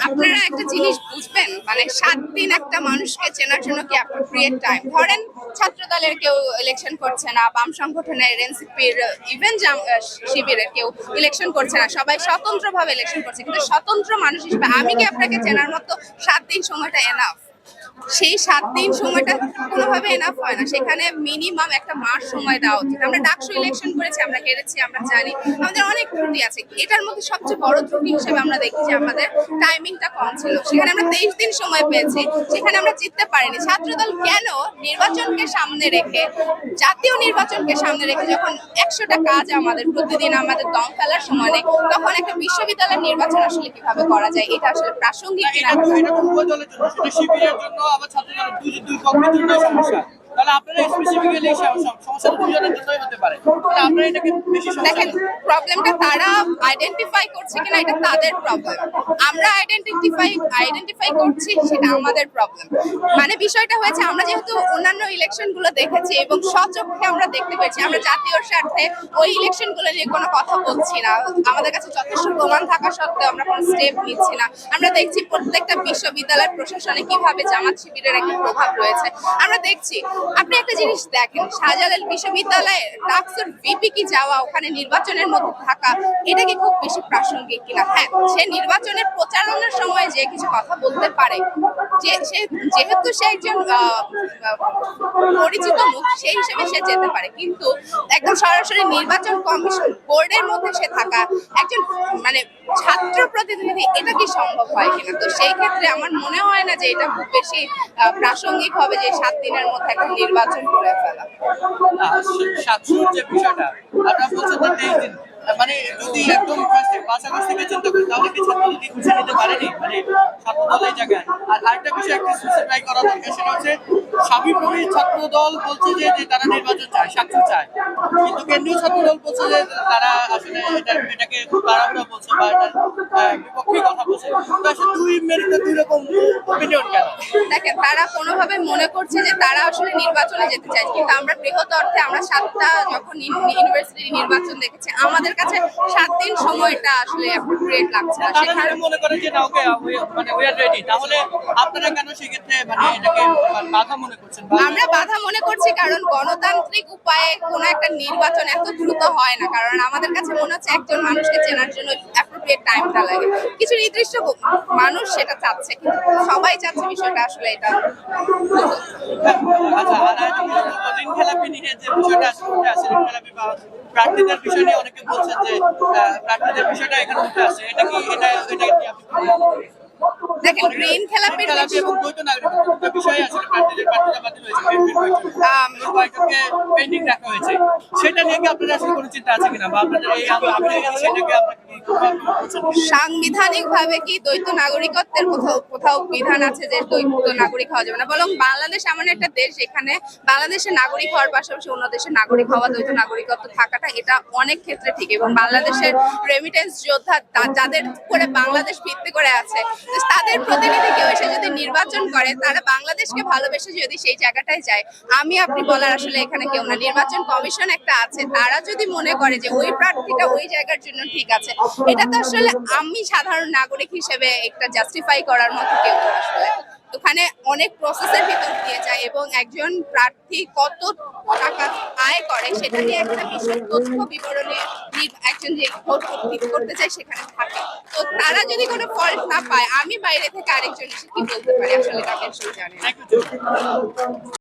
আপনারা একটা জিনিস বুঝবেন, মানে 7 দিন একটা মানুষকে চেনার জন্য কি অ্যাপ্রোপ্রিয়েট টাইম? ধরেন ছাত্র দলের কেউ ইলেকশন করছে না, বাম সংগঠনের এনসিপির ইভেন শিবিরের কেউ ইলেকশন করছে না, সবাই স্বতন্ত্রভাবে ইলেকশন করছে, কিন্তু স্বতন্ত্র মানুষ হিসেবে আমি কি আপনাকে চেনার মতো 7 দিন সময়টা এনাফ? সেই 7 দিন সময়টা কোনোভাবে এনাফ হয় না। সেখানে মিনিমাম একটা মাস সময় দেওয়া উচিত। আমরা ডাকসু ইলেকশন করেছি, আমরা হেরেছি, আমরা জানি আমাদের অনেক ত্রুটি আছে। এটার মধ্যে সবচেয়ে বড় ত্রুটি হিসেবে আমরা দেখি যে আমাদের টাইমিংটা কম ছিল। সেখানে আমরা 23 দিন সময় পেয়েছি, সেখানে আমরা জিততে পারিনি। ছাত্রদল কেন নির্বাচনকে সামনে রেখে, জাতীয় নির্বাচনকে সামনে রেখে, যখন 100টা কাজ আমাদের প্রতিদিন আমাদের দম ফেলার সময় নেই, তখন একটা বিশ্ববিদ্যালয়ের নির্বাচন আসলে কিভাবে করা যায়, এটা আসলে প্রাসঙ্গিক কিনা। শিবিরের জন্য আবার ছাত্র দলের দুই পক্ষের জন্য সমস্যা, তাহলে আপনারা স্পেসিফিক্যালি সমস্যা দুজনের জন্যই হতে পারে, তাহলে আপনারা এটাকে বেশি সমস্যা দেখেন, প্রবলেমটা তারা আইডেন্টিফাই করছে কিনা এটা তাদের প্রবলেম। আমরা আইডেন্টিফাই করছি, সেটা আমাদের প্রবলেম। মানে বিষয়টা হয়েছে, আমরা যেহেতু অন্যান্য ইলেকশন গুলো দেখেছি এবং স্বচক্ষে আমরা দেখতে পেয়েছি, আমরা জাতীয় স্বার্থে ওই ইলেকশন গুলো নিয়ে কোনো কথা বলছি না। আমাদের কাছে যথেষ্ট প্রমাণ থাকা সত্ত্বেও আমরা কোনো স্টেপ নিচ্ছি না। আমরা দেখছি প্রত্যেকটা বিশ্ববিদ্যালয় প্রশাসনে কিভাবে জামাত শিবিরের একটা প্রভাব রয়েছে। আমরা দেখছি, আপনি একটা জিনিস দেখেন, শাহজালাল বিশ্ববিদ্যালয়ে ডাকসুর ভিপি কি যাওয়া, ওখানে নির্বাচনের মধ্যে থাকা, এটা কি খুব বেশি প্রাসঙ্গিক কিনা? হ্যাঁ, সে নির্বাচনের প্রচারণার সময় যে কিছু কথা বলতে পারে, যে সে যেহেতু সে একজন পরিচিত মুখ, সেই হিসেবে সে যেতে পারে, কিন্তু একদম সরাসরি নির্বাচন কমিশন বোর্ডের মধ্যে সে থাকা একজন মানে ছাত্র প্রতিনিধি, এটা কি সম্ভব হয় কিনা? তো সেই ক্ষেত্রে আমার মনে হয় না যে এটা খুব বেশি প্রাসঙ্গিক হবে যে 7 দিনের মধ্যে একটা নির্বাচন করে ফেলা। যে বিষয়টা আপনারা বলছেন যে 23 দিন, মানে যদি একদম পাঁচ আগস্ট থেকে চিন্তা করি, তাহলে কি ছাত্র যদি খুশি নিতে পারেনি, মানে ছাত্র দল এই জায়গায়। আর আরেকটা বিষয় একটু স্পেসিফাই করা দরকার, সেটা হচ্ছে সাবিপ্রবি ছাত্র দল বলছে যে তারা নির্বাচন চায়, স্বাক্ষর চায়, কিন্তু কেন্দ্রীয় ছাত্র দল বলছে যে তারা আসলে এটাকে খুব তাড়াহুড়া বলছে বা এটার বিপক্ষে কথা বলছে। তো আসলে দুই মেরুতে দুই রকম অপিনিয়ন কেন? দেখেন, তারা কোনোভাবে মনে করছে যে তারা আসলে নির্বাচনে যেতে চায়, কিন্তু আমরা বৃহৎ অর্থে আমরা 7টা যখন ইউনিভার্সিটি নির্বাচন দেখেছি, আমাদের কাছে 7 দিন সময়টা আসলে অ্যাপ্রোপ্রিয়েট লাগছে না। সেখানে মনে করে যে না, ওকে মানে উই আর রেডি, তাহলে আপনারা কেন সেই ক্ষেত্রে মানে এটাকে বাধা মনে করছেন? আমরা বাধা মনে করছি কারণ গণতান্ত্রিক উপায়ে কোনো একটা নির্বাচন এত দ্রুত হয় না। কারণ আমাদের কাছে মনে হচ্ছে একজন মানুষকে চেনার জন্য অ্যাপ্রোপ্রিয়েট টাইমটা লাগে। কিছু নির্দিষ্ট মানুষ সেটা চাচ্ছে, কিন্তু সবাই চাচ্ছে বিষয়টা আসলে এটা। আচ্ছা, আর ঋণ খেলাপি নিয়ে যে বিষয়টা আসলে ঋণ খেলাপি বা প্রার্থীদের বিষয় নিয়ে অনেকে বলছেন যে প্রার্থীদের বিষয়টা এখানে উঠে আসে, এটা কি কি আপনি দেখেন, ঋণ খেলাপির এবং দ্বৈত নাগরিকত্ব বিষয়ে আসলে প্রার্থীরা বাতিল হয়েছে, কয়েকজনকে পেন্ডিং রাখা হয়েছে, সেটা নিয়ে কি আপনাদের আসলে কোনো চিন্তা আছে কিনা, বা আপনাদের এই সেটাকে আপনাকে সাংবিধানিক ভাবে কি দ্বৈত নাগরিকত্বের কোথাও বিধান আছে যে দ্বৈত নাগরিক হওয়া যাবে না? বরং বাংলাদেশ এমন একটা দেশ, এখানে বাংলাদেশের নাগরিক হওয়ার পাশাপাশি অন্য দেশের নাগরিক হওয়া, দ্বৈত নাগরিকত্ব থাকাটা, এটা অনেক ক্ষেত্রে ঠিক। এবং বাংলাদেশের রেমিটেন্স যোদ্ধা, যাদের করে বাংলাদেশ ভিত্তি করে আছে, তাদের প্রতিনিধি কেউ এসে যদি নির্বাচন করে, তারা বাংলাদেশকে ভালোবেসে যদি সেই জায়গাটায় যায়, আমি আপনি বলার আসলে এখানে কেউ না। নির্বাচন কমিশন একটা আছে, তারা যদি মনে করে যে ওই প্রার্থীটা ওই জায়গার জন্য ঠিক আছে, এটা তো আসলে আমি সাধারণ নাগরিক হিসেবে একটা জাস্টিফাই করার মতো কেউ না। আসলে ওখানে অনেক প্রসেসের ভিতর দিয়ে যায় এবং একজন প্রার্থী কত টাকা আয় করে সেটা নিয়ে একটা বিশাল তথ্য বিবরণী একজন যে ভোট করতে চায় সেখানে থাকে। তো তারা যদি কোনো ফল্ট না পায়, আমি বাইরে থেকে আরেকজন এসে কি বলতে পারি? আসলে তাকে আসলে জানে না।